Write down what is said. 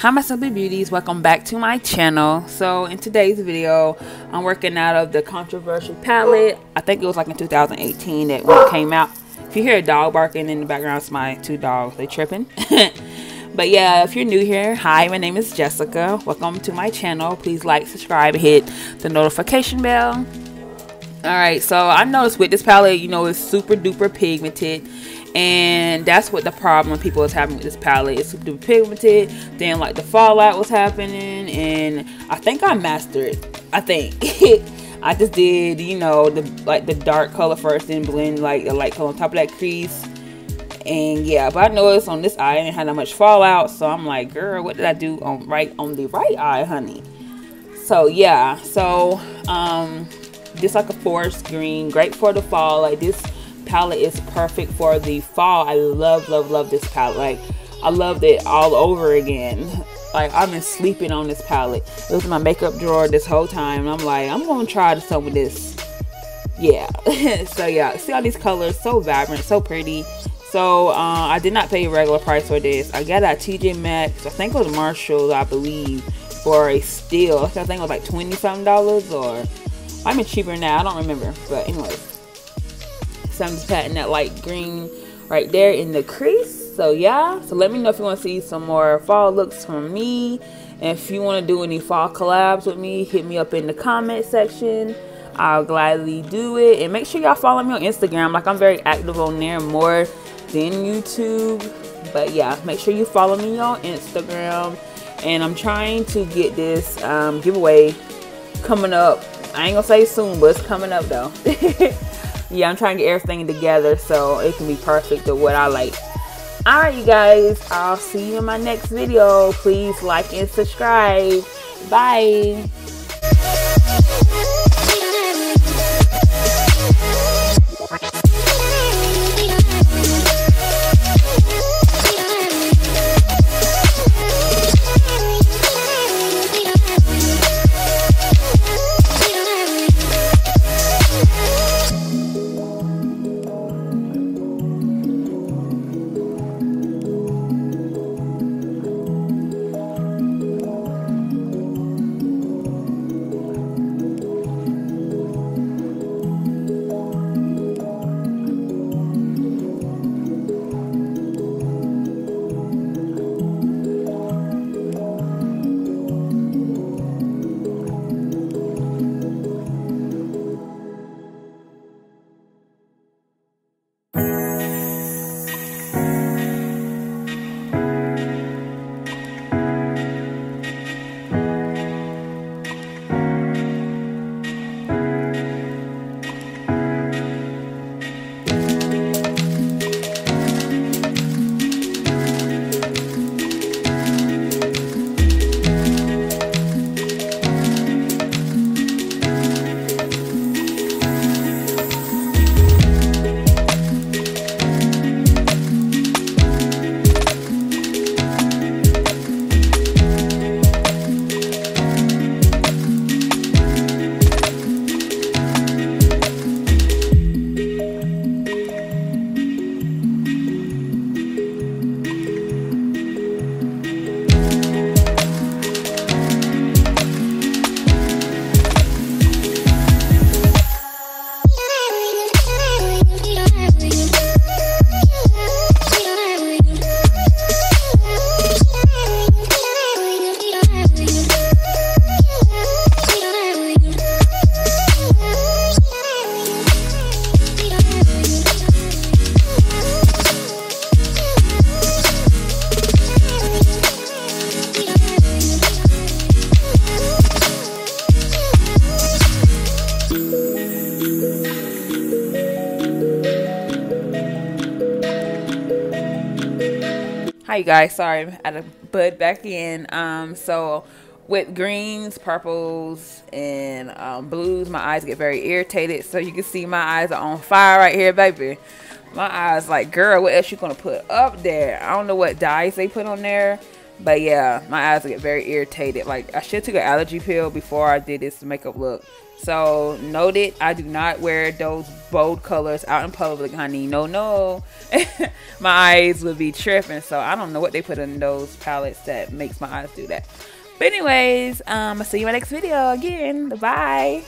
Hi my Simply Beauties, welcome back to my channel. So in today's video, I'm working out of the controversial palette. I think it was like in 2018 that when it came out. If you hear a dog barking in the background, it's my two dogs, they tripping. But yeah, if you're new here, hi, my name is Jessica. Welcome to my channel. Please like, subscribe, and hit the notification bell. Alright, so I noticed with this palette, you know, it's super duper pigmented. And that's what the problem people was having with this palette. It's super duper pigmented. Then like the fallout was happening. And I think I mastered it. I think. I just did, you know, the dark color first, then blend like the light color on top of that crease. And yeah, but I noticed on this eye I didn't have that much fallout. So I'm like, girl, what did I do on the right eye, honey? So yeah, so just like a forest green, great for the fall. Like this palette is perfect for the fall. I love this palette. Like I loved it all over again. Like I've been sleeping on this palette. It was in my makeup drawer this whole time, and I'm like, I'm gonna try some of this. Yeah. So yeah, see all these colors, so vibrant, so pretty. So I did not pay a regular price for this. I got it at TJ Maxx. I think it was Marshalls, I believe, for a steal. I think it was like $20-something, or I mean cheaper now, I don't remember. But anyways, so I'm just patting that light green right there in the crease. So yeah, so let me know if you want to see some more fall looks from me. And if you want to do any fall collabs with me, hit me up in the comment section. I'll gladly do it. And make sure y'all follow me on Instagram. Like I'm very active on there, more than YouTube. But yeah, make sure you follow me on Instagram. And I'm trying to get this giveaway coming up. I ain't gonna say soon, but it's coming up though. Yeah, I'm trying to get everything together so it can be perfect to what I like. Alright you guys, I'll see you in my next video. Please like and subscribe. Bye. Hi you guys, sorry I had to butt back in. So with greens, purples, and blues, my eyes get very irritated. So you can see my eyes are on fire right here, baby. My eyes like, girl, what else you gonna put up there? I don't know what dyes they put on there, But yeah, my eyes get very irritated. Like, I should took an allergy pill before I did this makeup look. So noted, I do not wear those bold colors out in public, honey. No. My eyes would be tripping. So I don't know what they put in those palettes that makes my eyes do that. But anyways, I'll see you in my next video again. Bye.